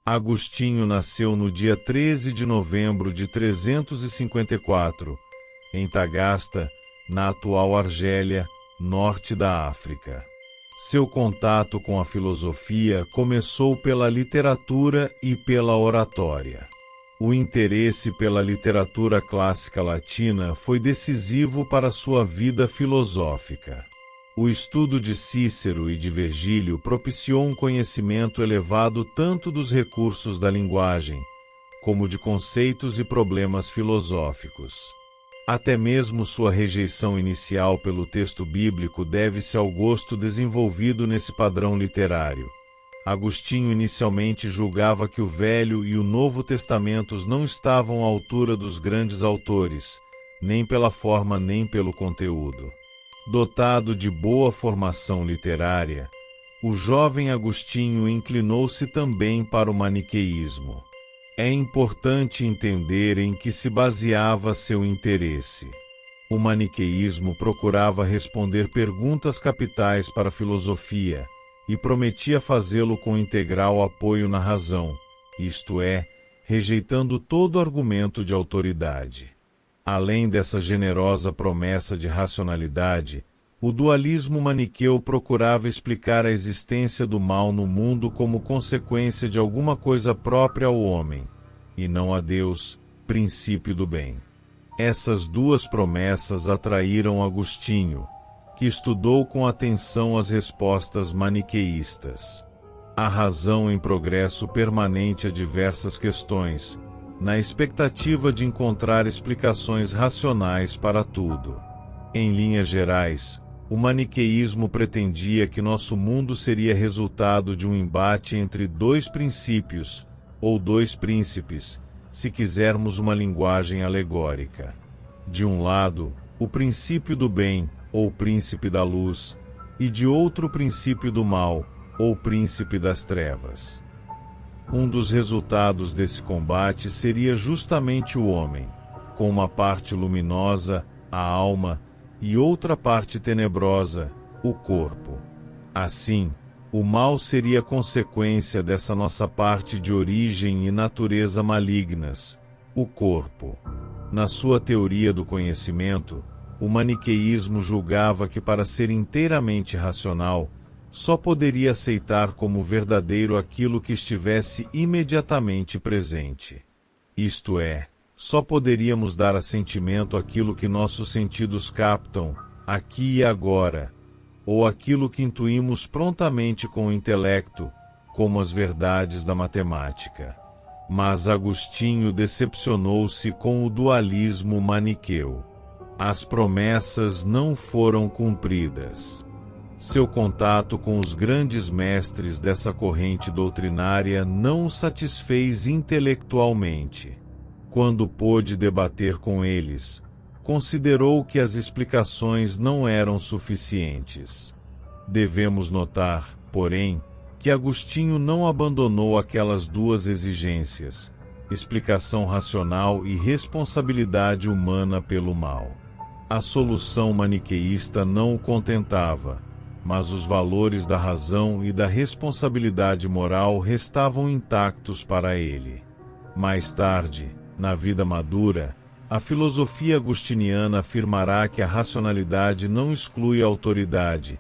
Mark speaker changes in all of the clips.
Speaker 1: Agostinho nasceu no dia 13 de novembro de 354, em Tagasta, na atual Argélia, norte da África. Seu contato com a filosofia começou pela literatura e pela oratória. O interesse pela literatura clássica latina foi decisivo para sua vida filosófica. O estudo de Cícero e de Virgílio propiciou um conhecimento elevado tanto dos recursos da linguagem, como de conceitos e problemas filosóficos. Até mesmo sua rejeição inicial pelo texto bíblico deve-se ao gosto desenvolvido nesse padrão literário. Agostinho inicialmente julgava que o Velho e o Novo Testamentos não estavam à altura dos grandes autores, nem pela forma nem pelo conteúdo. Dotado de boa formação literária, o jovem Agostinho inclinou-se também para o maniqueísmo. É importante entender em que se baseava seu interesse. O maniqueísmo procurava responder perguntas capitais para a filosofia e prometia fazê-lo com integral apoio na razão, isto é, rejeitando todo argumento de autoridade. Além dessa generosa promessa de racionalidade, o dualismo maniqueu procurava explicar a existência do mal no mundo como consequência de alguma coisa própria ao homem, e não a Deus, princípio do bem. Essas duas promessas atraíram Agostinho, que estudou com atenção as respostas maniqueístas. A razão em progresso permanente a diversas questões, na expectativa de encontrar explicações racionais para tudo. Em linhas gerais, o maniqueísmo pretendia que nosso mundo seria resultado de um embate entre dois princípios, ou dois príncipes, se quisermos uma linguagem alegórica. De um lado, o princípio do bem, ou príncipe da luz, e de outro o princípio do mal, ou príncipe das trevas. Um dos resultados desse combate seria justamente o homem, com uma parte luminosa, a alma, e outra parte tenebrosa, o corpo. Assim, o mal seria consequência dessa nossa parte de origem e natureza malignas, o corpo. Na sua teoria do conhecimento, o maniqueísmo julgava que para ser inteiramente racional, só poderia aceitar como verdadeiro aquilo que estivesse imediatamente presente. Isto é, só poderíamos dar assentimento àquilo que nossos sentidos captam, aqui e agora, ou aquilo que intuímos prontamente com o intelecto, como as verdades da matemática. Mas Agostinho decepcionou-se com o dualismo maniqueu. As promessas não foram cumpridas. Seu contato com os grandes mestres dessa corrente doutrinária não o satisfez intelectualmente. Quando pôde debater com eles, considerou que as explicações não eram suficientes. Devemos notar, porém, que Agostinho não abandonou aquelas duas exigências, explicação racional e responsabilidade humana pelo mal. A solução maniqueísta não o contentava, mas os valores da razão e da responsabilidade moral restavam intactos para ele. Mais tarde, na vida madura, a filosofia agostiniana afirmará que a racionalidade não exclui a autoridade,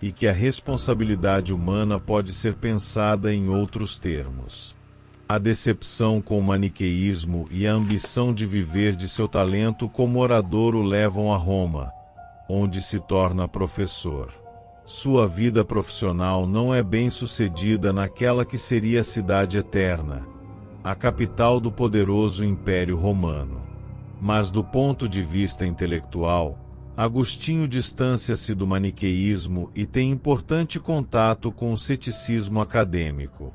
Speaker 1: e que a responsabilidade humana pode ser pensada em outros termos. A decepção com o maniqueísmo e a ambição de viver de seu talento como orador o levam a Roma, onde se torna professor. Sua vida profissional não é bem-sucedida naquela que seria a cidade eterna, a capital do poderoso Império Romano. Mas do ponto de vista intelectual, Agostinho distancia-se do maniqueísmo e tem importante contato com o ceticismo acadêmico.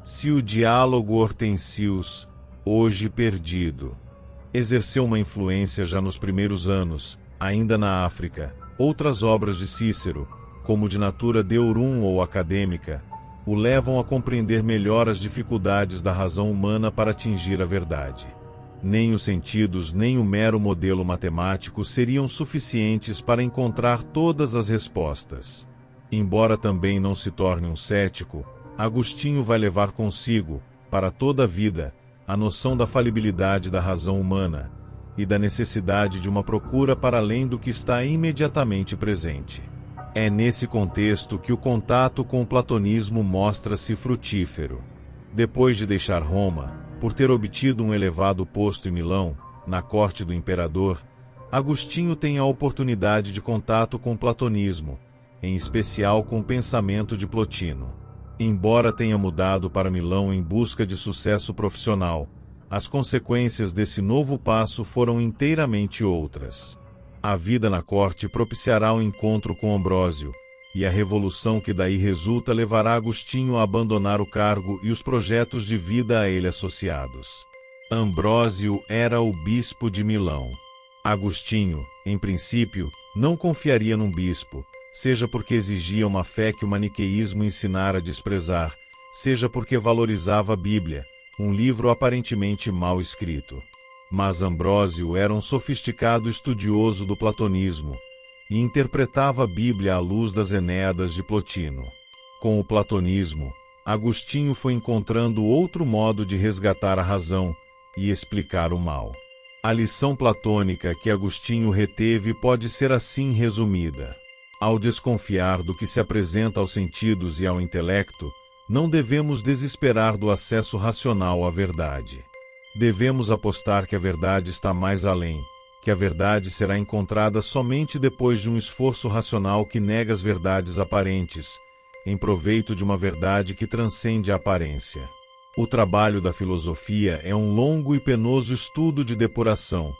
Speaker 1: Se o diálogo Hortensius, hoje perdido, exerceu uma influência já nos primeiros anos, ainda na África, outras obras de Cícero, como de natura deorum ou acadêmica, o levam a compreender melhor as dificuldades da razão humana para atingir a verdade. Nem os sentidos nem o mero modelo matemático seriam suficientes para encontrar todas as respostas. Embora também não se torne um cético, Agostinho vai levar consigo, para toda a vida, a noção da falibilidade da razão humana e da necessidade de uma procura para além do que está imediatamente presente. É nesse contexto que o contato com o platonismo mostra-se frutífero. Depois de deixar Roma, por ter obtido um elevado posto em Milão, na corte do imperador, Agostinho tem a oportunidade de contato com o platonismo, em especial com o pensamento de Plotino. Embora tenha mudado para Milão em busca de sucesso profissional, as consequências desse novo passo foram inteiramente outras. A vida na corte propiciará o encontro com Ambrósio, e a revolução que daí resulta levará Agostinho a abandonar o cargo e os projetos de vida a ele associados. Ambrósio era o bispo de Milão. Agostinho, em princípio, não confiaria num bispo, seja porque exigia uma fé que o maniqueísmo ensinara a desprezar, seja porque valorizava a Bíblia, um livro aparentemente mal escrito. Mas Ambrósio era um sofisticado estudioso do platonismo, e interpretava a Bíblia à luz das Enéadas de Plotino. Com o platonismo, Agostinho foi encontrando outro modo de resgatar a razão e explicar o mal. A lição platônica que Agostinho reteve pode ser assim resumida. Ao desconfiar do que se apresenta aos sentidos e ao intelecto, não devemos desesperar do acesso racional à verdade. Devemos apostar que a verdade está mais além, que a verdade será encontrada somente depois de um esforço racional que nega as verdades aparentes, em proveito de uma verdade que transcende a aparência. O trabalho da filosofia é um longo e penoso estudo de depuração,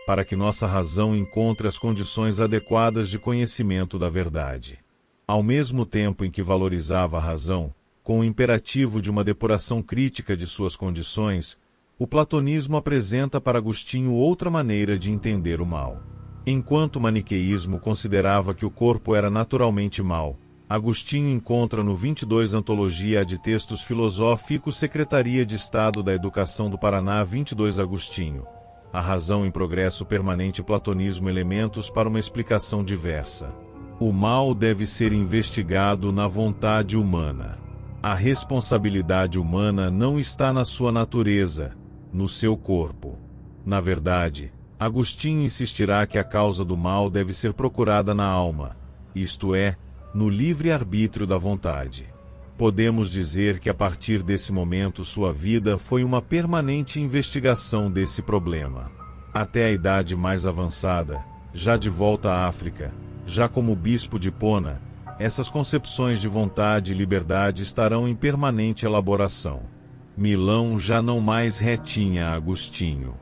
Speaker 1: para que nossa razão encontre as condições adequadas de conhecimento da verdade. Ao mesmo tempo em que valorizava a razão, com o imperativo de uma depuração crítica de suas condições, o platonismo apresenta para Agostinho outra maneira de entender o mal. Enquanto o maniqueísmo considerava que o corpo era naturalmente mau, Agostinho encontra no 22 Antologia de Textos Filosóficos Secretaria de Estado da Educação do Paraná 22 Agostinho. A razão em progresso permanente platonismo elementos para uma explicação diversa. O mal deve ser investigado na vontade humana. A responsabilidade humana não está na sua natureza, no seu corpo. Na verdade, Agostinho insistirá que a causa do mal deve ser procurada na alma, isto é, no livre-arbítrio da vontade. Podemos dizer que a partir desse momento sua vida foi uma permanente investigação desse problema. Até a idade mais avançada, já de volta à África, já como bispo de Hipona, essas concepções de vontade e liberdade estarão em permanente elaboração. Milão já não mais retinha Agostinho.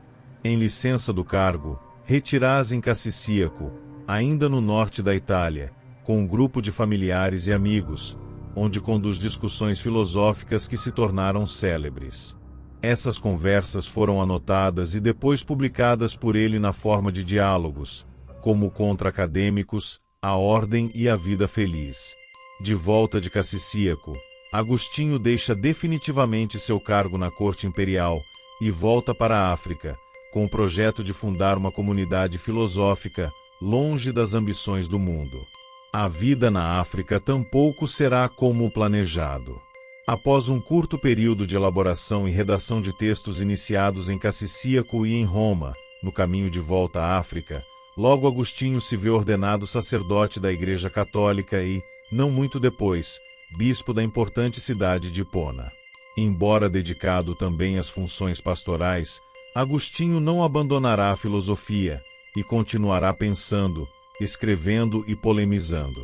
Speaker 1: Em licença do cargo, retirás em Cassicíaco, ainda no norte da Itália, com um grupo de familiares e amigos, onde conduz discussões filosóficas que se tornaram célebres. Essas conversas foram anotadas e depois publicadas por ele na forma de diálogos, como Contra Acadêmicos, A Ordem e a Vida Feliz. De volta de Cassicíaco, Agostinho deixa definitivamente seu cargo na corte imperial e volta para a África, com o projeto de fundar uma comunidade filosófica, longe das ambições do mundo. A vida na África tampouco será como o planejado. Após um curto período de elaboração e redação de textos iniciados em Cassicíaco e em Roma, no caminho de volta à África, logo Agostinho se vê ordenado sacerdote da Igreja Católica e, não muito depois, bispo da importante cidade de Hipona. Embora dedicado também às funções pastorais, Agostinho não abandonará a filosofia e continuará pensando, escrevendo e polemizando.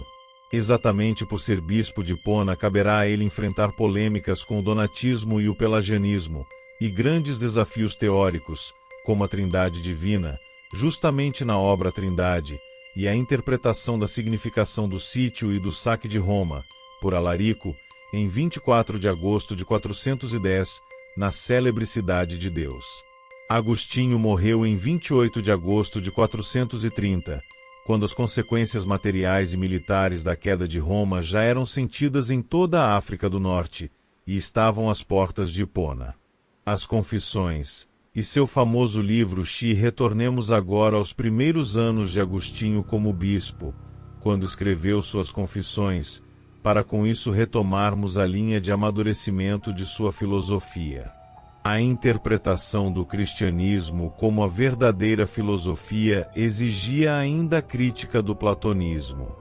Speaker 1: Exatamente por ser bispo de Hipona, caberá a ele enfrentar polêmicas com o donatismo e o pelagianismo, e grandes desafios teóricos, como a Trindade Divina, justamente na obra Trindade, e a interpretação da significação do sítio e do saque de Roma, por Alarico, em 24 de agosto de 410, na célebre Cidade de Deus. Agostinho morreu em 28 de agosto de 430, quando as consequências materiais e militares da queda de Roma já eram sentidas em toda a África do Norte, e estavam às portas de Hipona. As Confissões, e seu famoso livro retornemos agora aos primeiros anos de Agostinho como bispo, quando escreveu suas Confissões, para com isso retomarmos a linha de amadurecimento de sua filosofia. A interpretação do cristianismo como a verdadeira filosofia exigia ainda a crítica do platonismo.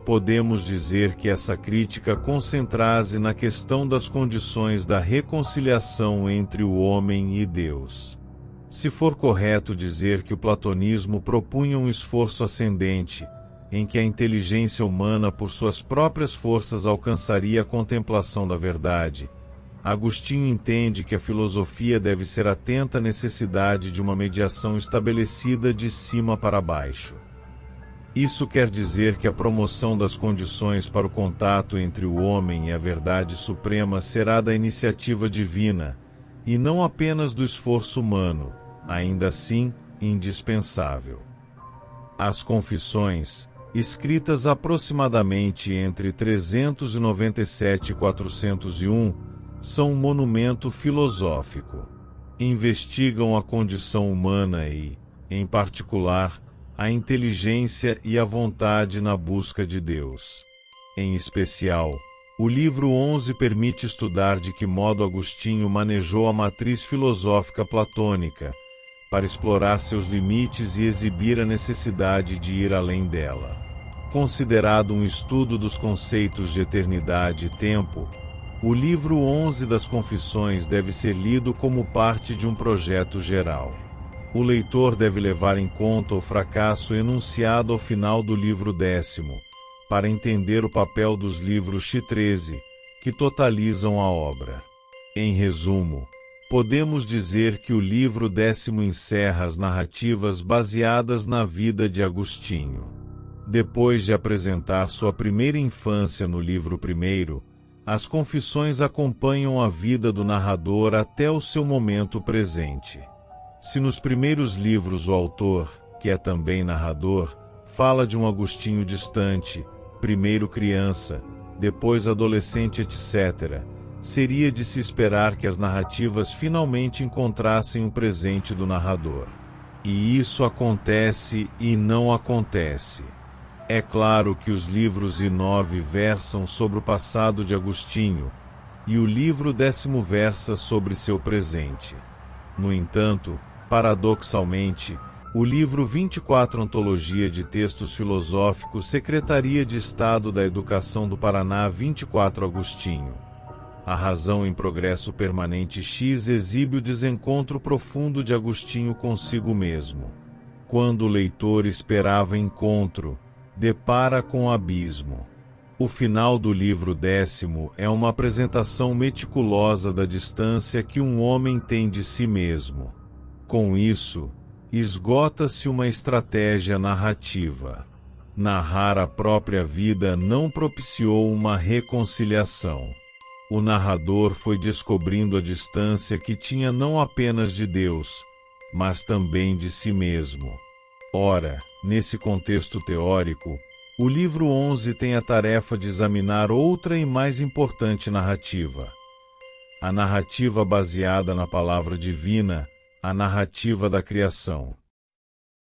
Speaker 1: Podemos dizer que essa crítica concentra-se na questão das condições da reconciliação entre o homem e Deus. Se for correto dizer que o platonismo propunha um esforço ascendente, em que a inteligência humana por suas próprias forças alcançaria a contemplação da verdade, Agostinho entende que a filosofia deve ser atenta à necessidade de uma mediação estabelecida de cima para baixo. Isso quer dizer que a promoção das condições para o contato entre o homem e a verdade suprema será da iniciativa divina, e não apenas do esforço humano, ainda assim, indispensável. As Confissões, escritas aproximadamente entre 397 e 401, são um monumento filosófico. Investigam a condição humana e, em particular, a inteligência e a vontade na busca de Deus. Em especial, o livro 11 permite estudar de que modo Agostinho manejou a matriz filosófica platônica, para explorar seus limites e exibir a necessidade de ir além dela. Considerado um estudo dos conceitos de eternidade e tempo, o livro 11 das Confissões deve ser lido como parte de um projeto geral. O leitor deve levar em conta o fracasso enunciado ao final do livro 10, para entender o papel dos livros X13, que totalizam a obra. Em resumo, podemos dizer que o livro 10 encerra as narrativas baseadas na vida de Agostinho. Depois de apresentar sua primeira infância no livro 1, as Confissões acompanham a vida do narrador até o seu momento presente. Se nos primeiros livros o autor, que é também narrador, fala de um Agostinho distante, primeiro criança, depois adolescente, etc., seria de se esperar que as narrativas finalmente encontrassem o presente do narrador. E isso acontece e não acontece. É claro que os livros I9 versam sobre o passado de Agostinho, e o livro 10 versa sobre seu presente. No entanto, paradoxalmente, o livro 24, Antologia de Textos Filosóficos, Secretaria de Estado da Educação do Paraná, 24 Agostinho. A Razão em Progresso Permanente X exibe o desencontro profundo de Agostinho consigo mesmo. Quando o leitor esperava encontro, depara com o abismo. O final do livro 10 é uma apresentação meticulosa da distância que um homem tem de si mesmo. Com isso, esgota-se uma estratégia narrativa. Narrar a própria vida não propiciou uma reconciliação. O narrador foi descobrindo a distância que tinha não apenas de Deus, mas também de si mesmo. Ora, nesse contexto teórico, o livro 11 tem a tarefa de examinar outra e mais importante narrativa. A narrativa baseada na palavra divina, a narrativa da criação.